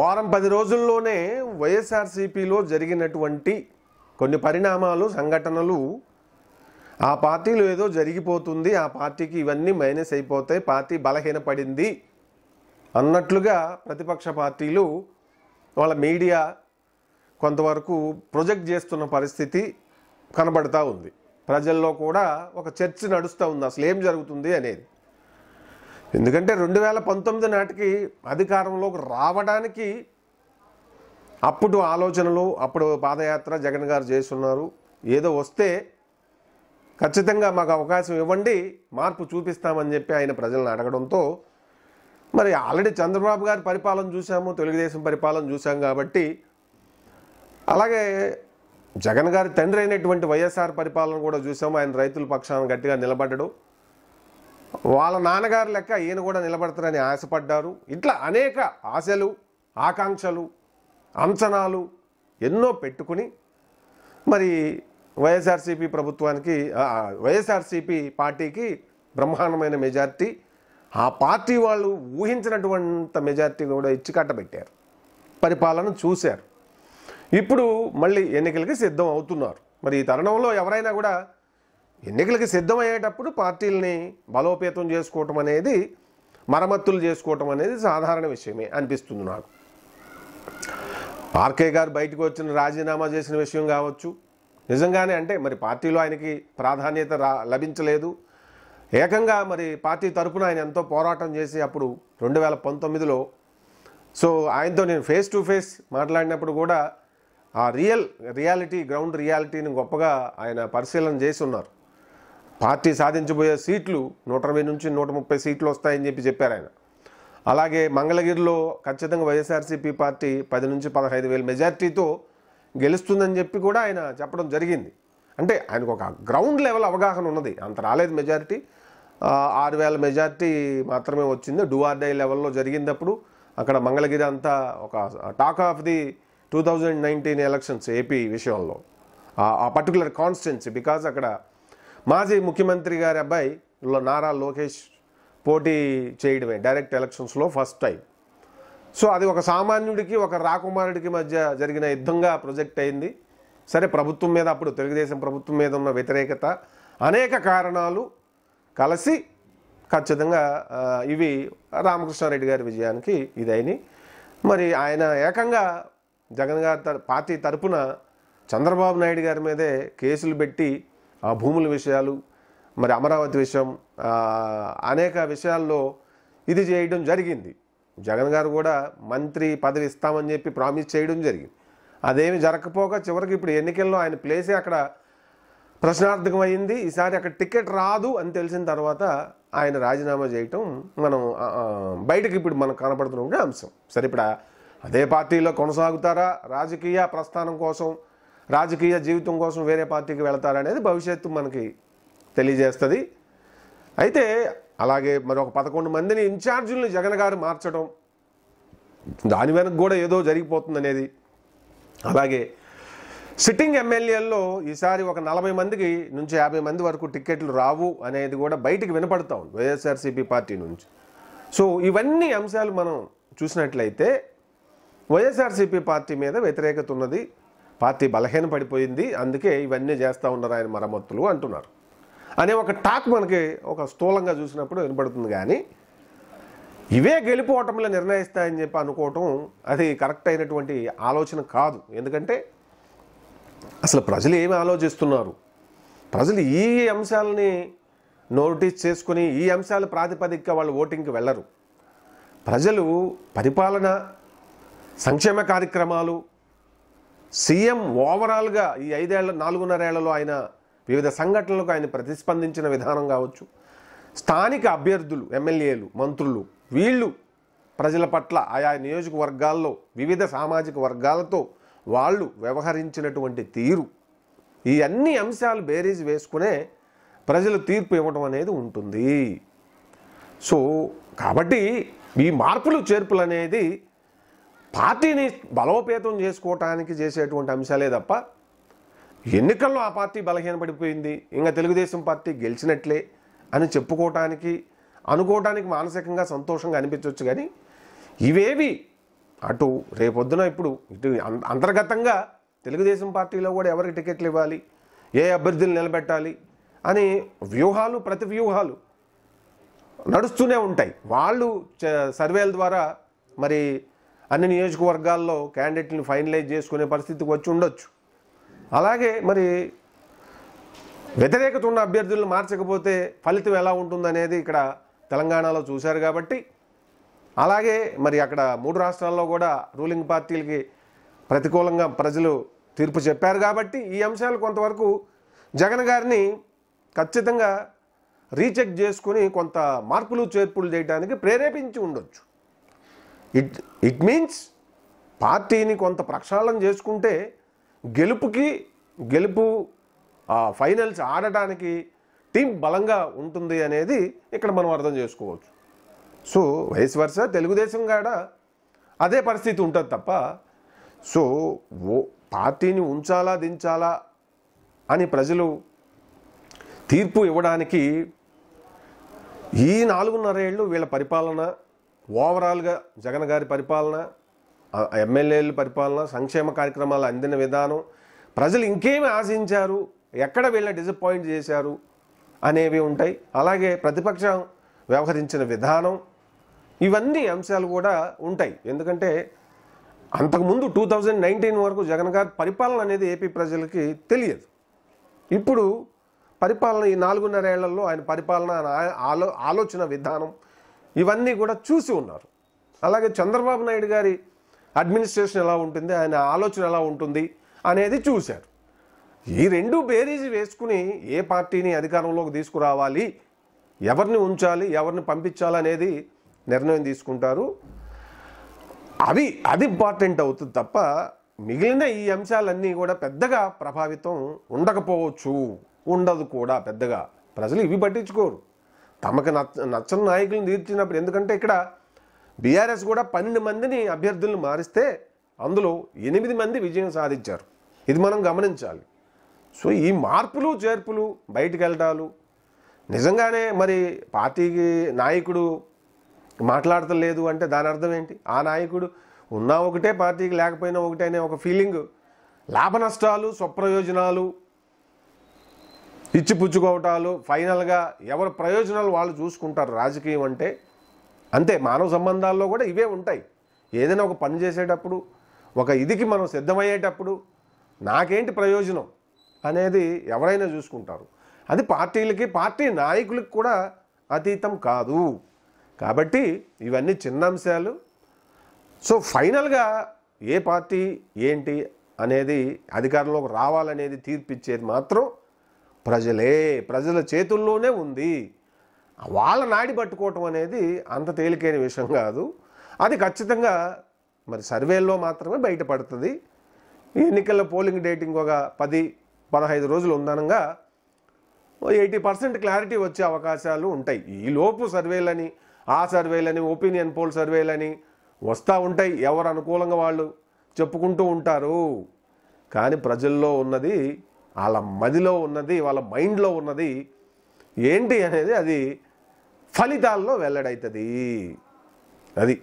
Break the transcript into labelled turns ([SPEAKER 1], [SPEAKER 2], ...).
[SPEAKER 1] వారం 10 రోజుల్లోనే వైఎస్ఆర్సీపీలో జరిగినటువంటి కొన్ని పరిణామాలు సంఘటనలు ఆ పార్టీలో ఏదో జరిగిపోతుంది, ఆ పార్టీకి ఇవన్నీ మైనస్ అయిపోతాయి, పార్టీ బలహీనపడింది అన్నట్లుగా ప్రతిపక్ష పార్టీలు వాళ్ళ మీడియా కొంతవరకు ప్రొజెక్ట్ చేస్తున్న పరిస్థితి కనబడతా ఉంది. ప్రజల్లో కూడా ఒక చర్చ నడుస్తూ ఉంది అసలు ఏం జరుగుతుంది అనేది. ఎందుకంటే 2019 నాటికి అధికారంలోకి రావడానికి అప్పుడు ఆలోచనలు, అప్పుడు పాదయాత్ర జగన్ గారు చేస్తున్నారు. ఏదో వస్తే ఖచ్చితంగా మాకు అవకాశం ఇవ్వండి, మార్పు చూపిస్తామని చెప్పి ఆయన ప్రజలను అడగడంతో మరి ఆల్రెడీ చంద్రబాబు గారి పరిపాలన చూసాము, తెలుగుదేశం పరిపాలన చూసాం కాబట్టి, అలాగే జగన్ గారి తండ్రి అయినటువంటి వైఎస్ఆర్ పరిపాలన కూడా చూసాము. ఆయన రైతుల పక్షాన గట్టిగా నిలబడ్డడు, వాళ్ళ నాన్నగారు లెక్క ఈయన కూడా నిలబడతారని ఆశపడ్డారు. ఇట్లా అనేక ఆశలు, ఆకాంక్షలు, అంచనాలు ఎన్నో పెట్టుకుని మరి వైఎస్ఆర్సీపీ ప్రభుత్వానికి, వైఎస్ఆర్సీపీ పార్టీకి బ్రహ్మాండమైన మెజార్టీ, ఆ పార్టీ వాళ్ళు ఊహించినటువంటి మెజార్టీ కూడా ఇచ్చి కట్టబెట్టారు, పరిపాలన చూశారు. ఇప్పుడు మళ్ళీ ఎన్నికలకి సిద్ధం అవుతున్నారు. మరి ఈ తరుణంలో ఎవరైనా కూడా ఎన్నికలకి సిద్ధమయ్యేటప్పుడు పార్టీలని బలోపేతం చేసుకోవటం అనేది, మరమ్మతులు చేసుకోవటం అనేది సాధారణ విషయమే అనిపిస్తుంది నాకు. ఆర్కే గారు బయటకు వచ్చిన రాజీనామా చేసిన విషయం కావచ్చు, నిజంగానే అంటే మరి పార్టీలో ఆయనకి ప్రాధాన్యత లభించలేదు. ఏకంగా మరి పార్టీ తరఫున ఆయన ఎంతో పోరాటం చేసి అప్పుడు 2019లో సో ఆయనతో నేను ఫేస్ టు ఫేస్ మాట్లాడినప్పుడు కూడా ఆ రియాలిటీ, గ్రౌండ్ రియాలిటీని గొప్పగా ఆయన పరిశీలన చేసి ఉన్నారు. పార్టీ సాధించబోయే సీట్లు 120 నుంచి 130 సీట్లు వస్తాయని చెప్పారు ఆయన. అలాగే మంగళగిరిలో ఖచ్చితంగా వైఎస్ఆర్సీపీ పార్టీ 10 నుంచి 15,000 మెజార్టీతో గెలుస్తుందని చెప్పి కూడా ఆయన చెప్పడం జరిగింది. అంటే ఆయనకు ఒక గ్రౌండ్ లెవెల్ అవగాహన ఉన్నది. అంత రాలేదు మెజారిటీ, 6,000 మెజార్టీ మాత్రమే వచ్చింది. డూ ఆర్ డై లెవెల్లో జరిగినప్పుడు అక్కడ మంగళగిరి అంతా ఒక talk of the 2019 elections AP విషయంలో, ఆ పర్టికులర్ కాన్స్టిట్యున్సీ. బికాజ్ అక్కడ మాజీ ముఖ్యమంత్రి గారి అబ్బాయి నారా లోకేష్ పోటీ చేయడమే డైరెక్ట్ ఎలక్షన్స్లో ఫస్ట్ టైం. సో అది ఒక సామాన్యుడికి, ఒక రాకుమారుడికి మధ్య జరిగిన యుద్ధంగా ప్రొజెక్ట్ అయింది. సరే, ప్రభుత్వం మీద, అప్పుడు తెలుగుదేశం ప్రభుత్వం మీద ఉన్న వ్యతిరేకత, అనేక కారణాలు కలిసి ఖచ్చితంగా ఇవి రామకృష్ణారెడ్డి గారి విజయానికి ఇదైనాయి. మరి ఆయన ఏకంగా జగన్ గారి పార్టీ తరపున చంద్రబాబు నాయుడు గారి మీదే కేసులు పెట్టి ఆ భూముల విషయాలు, మరి అమరావతి విషయం, అనేక విషయాల్లో ఇది చేయడం జరిగింది. జగన్ గారు కూడా మంత్రి పదవి ఇస్తామని చెప్పి ప్రామిస్ చేయడం జరిగింది. అదేమి జరగకపోగా చివరికి ఇప్పుడు ఎన్నికల్లో ఆయన ప్లేసే అక్కడ ప్రశ్నార్థకం అయింది. ఈసారి అక్కడ టికెట్ రాదు అని తెలిసిన తర్వాత ఆయన రాజీనామా చేయటం మనం బయటకు ఇప్పుడు మనకు కనపడుతున్న అంశం. సరే, ఇప్పుడు అదే పార్టీలో కొనసాగుతారా, రాజకీయ ప్రస్థానం కోసం, రాజకీయ జీవితం కోసం వేరే పార్టీకి వెళతారా అనేది భవిష్యత్తు మనకి తెలియజేస్తుంది. అయితే అలాగే మరి ఒక 11 మందిని ఇన్ఛార్జీలను జగన్ గారు మార్చడం, దాని వెనక కూడా ఏదో జరిగిపోతుంది అనేది. అలాగే సిట్టింగ్ ఎమ్మెల్యేల్లో ఈసారి ఒక 40 మందికి నుంచి 50 మంది వరకు టికెట్లు రావు అనేది కూడా బయటికి వినపడతా ఉంది వైఎస్ఆర్సీపీ పార్టీ నుంచి. సో ఇవన్నీ అంశాలు మనం చూసినట్లయితే వైఎస్ఆర్సీపీ పార్టీ మీద వ్యతిరేకత ఉన్నది, పార్టీ బలహీన పడిపోయింది, అందుకే ఇవన్నీ చేస్తూ ఉన్నారు ఆయన మరమ్మతులు అంటున్నారు అనే ఒక టాక్ మనకి ఒక స్థూలంగా చూసినప్పుడు వినపడుతుంది. కానీ ఇవే గెలుపు ఓటమిలో నిర్ణయిస్తాయని చెప్పి అనుకోవటం అది కరెక్ట్ అయినటువంటి ఆలోచన కాదు. ఎందుకంటే అసలు ప్రజలు ఏమి ఆలోచిస్తున్నారు, ప్రజలు ఈ అంశాలని నోటీస్ చేసుకుని ఈ అంశాల ప్రాతిపదికగా వాళ్ళు ఓటింగ్కి వెళ్ళరు. ప్రజలు పరిపాలన, సంక్షేమ కార్యక్రమాలు, సీఎం ఓవరాల్గా ఈ 4.5 ఏళ్లలో ఆయన వివిధ సంఘటనలకు ఆయన ప్రతిస్పందించిన విధానం కావచ్చు, స్థానిక అభ్యర్థులు, ఎమ్మెల్యేలు, మంత్రులు, వీళ్ళు ప్రజల పట్ల ఆయా నియోజకవర్గాల్లో వివిధ సామాజిక వర్గాలతో వాళ్ళు వ్యవహరించినటువంటి తీరు, ఈ అన్ని అంశాలు బేరీజ్ వేసుకునే ప్రజలు తీర్పు ఇవ్వడం అనేది ఉంటుంది. సో కాబట్టి ఈ మార్పులు చేర్పులు అనేది పార్టీని బలోపేతం చేసుకోవటానికి చేసేటువంటి అంశాలే తప్ప ఎన్నికల్లో ఆ పార్టీ బలహీనపడిపోయింది, ఇంకా తెలుగుదేశం పార్టీ గెలిచినట్లే అని చెప్పుకోవటానికి, అనుకోవటానికి మానసికంగా సంతోషంగా అనిపించవచ్చు. కానీ ఇవేవి అటు రేపొద్దున ఇప్పుడు ఇటు అంతర్గతంగా తెలుగుదేశం పార్టీలో కూడా ఎవరికి టికెట్లు ఇవ్వాలి, ఏ అభ్యర్థులు నిలబెట్టాలి అని వ్యూహాలు ప్రతి వ్యూహాలు నడుస్తూనే ఉంటాయి. వాళ్ళు సర్వేల ద్వారా మరి అన్ని నియోజకవర్గాల్లో క్యాండిడేట్ని ఫైనలైజ్ చేసుకునే పరిస్థితికి వచ్చి ఉండొచ్చు. అలాగే మరి వ్యతిరేకత ఉన్న అభ్యర్థులను మార్చకపోతే ఫలితం ఎలా ఉంటుందనేది ఇక్కడ తెలంగాణలో చూశారు కాబట్టి, అలాగే మరి అక్కడ 3 రాష్ట్రాల్లో కూడా రూలింగ్ పార్టీలకి ప్రతికూలంగా ప్రజలు తీర్పు చెప్పారు కాబట్టి ఈ అంశాలు కొంతవరకు జగన్ గారిని ఖచ్చితంగా రీచెక్ చేసుకుని కొంత మార్పులు చేర్పులు చేయడానికి ప్రేరేపించి ఉండొచ్చు. ఇట్ మీన్స్ పార్టీని కొంత ప్రక్షాళన చేసుకుంటే గెలుపు ఫైనల్స్ ఆడటానికి టీం బలంగా ఉంటుంది అనేది ఇక్కడ మనం అర్థం చేసుకోవచ్చు. సో వైస్ వర్సా తెలుగుదేశం కూడా అదే పరిస్థితి ఉంటుంది తప్ప, సో పార్టీని ఉంచాలా దించాలా అని ప్రజలు తీర్పు ఇవ్వడానికి ఈ 4.5 ఏళ్ళు వీళ్ళ పరిపాలన, ఓవరాల్గా జగన్ గారి పరిపాలన, ఎమ్మెల్యేల పరిపాలన, సంక్షేమ కార్యక్రమాలు అందిన విధానం, ప్రజలు ఇంకేమి ఆశించారు, ఎక్కడ వీళ్ళని డిసప్పాయింట్ చేశారు అనేవి ఉంటాయి. అలాగే ప్రతిపక్షం వ్యవహరించిన విధానం, ఇవన్నీ అంశాలు కూడా ఉంటాయి. ఎందుకంటే అంతకుముందు 2019 వరకు జగన్ గారి పరిపాలన అనేది ఏపీ ప్రజలకి తెలియదు. ఇప్పుడు పరిపాలన ఈ 4.5 ఏళ్లలో ఆయన పరిపాలన, ఆలోచన విధానం ఇవన్నీ కూడా చూసి ఉన్నారు. అలాగే చంద్రబాబు నాయుడు గారి అడ్మినిస్ట్రేషన్ ఎలా ఉంటుంది, ఆయన ఆలోచన ఎలా ఉంటుంది అనేది చూశారు. ఈ రెండు బేరీజు వేసుకుని ఏ పార్టీని అధికారంలోకి తీసుకురావాలి, ఎవరిని ఉంచాలి, ఎవరిని పంపించాలి అనేది నిర్ణయం తీసుకుంటారు. అది ఇంపార్టెంట్ అవుతుంది తప్ప మిగిలిన ఈ అంశాలన్నీ కూడా పెద్దగా ప్రభావితం ఉండకపోవచ్చు, ఉండదు కూడా పెద్దగా. ప్రజలు ఇవి పట్టించుకోరు. తమకు నచ్చని నాయకులను తీర్చినప్పుడు, ఎందుకంటే ఇక్కడ బీఆర్ఎస్ కూడా 12 మందిని అభ్యర్థులను మారిస్తే అందులో 8 మంది విజయం సాధించారు. ఇది మనం గమనించాలి. సో ఈ మార్పులు చేర్పులు బయటికి వెళ్ళటాలు నిజంగానే మరి పార్టీకి నాయకుడు మాట్లాడతలేదు అంటే దాని అర్థం ఏంటి? ఆ నాయకుడు ఉన్నా ఒకటే, పార్టీకి లేకపోయినా ఒకటే అనే ఒక ఫీలింగ్, లాభ నష్టాలు, స్వప్రయోజనాలు, ఇచ్చిపుచ్చుకోవటాలు, ఫైనల్గా ఎవరి ప్రయోజనాలు వాళ్ళు చూసుకుంటారు. రాజకీయం అంటే అంతే. మానవ సంబంధాల్లో కూడా ఇవే ఉంటాయి. ఏదైనా ఒక పని చేసేటప్పుడు, ఒక ఇదికి మనం సిద్ధమయ్యేటప్పుడు నాకేంటి ప్రయోజనం అనేది ఎవరైనా చూసుకుంటారు. అది పార్టీలకి, పార్టీ నాయకులకు కూడా అతీతం కాదు. కాబట్టి ఇవన్నీ చిన్న అంశాలు. సో ఫైనల్గా ఏ పార్టీ ఏంటి అనేది అధికారంలోకి రావాలనేది తీర్పిచ్చేది మాత్రం ప్రజలే. ప్రజల చేతుల్లోనే ఉంది. వాళ్ళ నాడి పట్టుకోవటం అనేది అంత తేలికైన విషయం కాదు. అది ఖచ్చితంగా మరి సర్వేల్లో మాత్రమే బయటపడుతుంది. ఈ ఎన్నికల పోలింగ్ డేటింగ్ ఒక 10-15 రోజులు ఉందనగా 80% క్లారిటీ వచ్చే అవకాశాలు ఉంటాయి. ఈలోపు సర్వేలని, ఆ సర్వేలని, ఒపీనియన్ పోల్ సర్వేలని వస్తూ ఉంటాయి. ఎవరు అనుకూలంగా వాళ్ళు చెప్పుకుంటూ ఉంటారు. కానీ ప్రజల్లో ఉన్నది, వాళ్ళ మదిలో ఉన్నది, వాళ్ళ మైండ్లో ఉన్నది ఏంటి అనేది అది ఫలితాల్లో వెల్లడవుతుంది. అది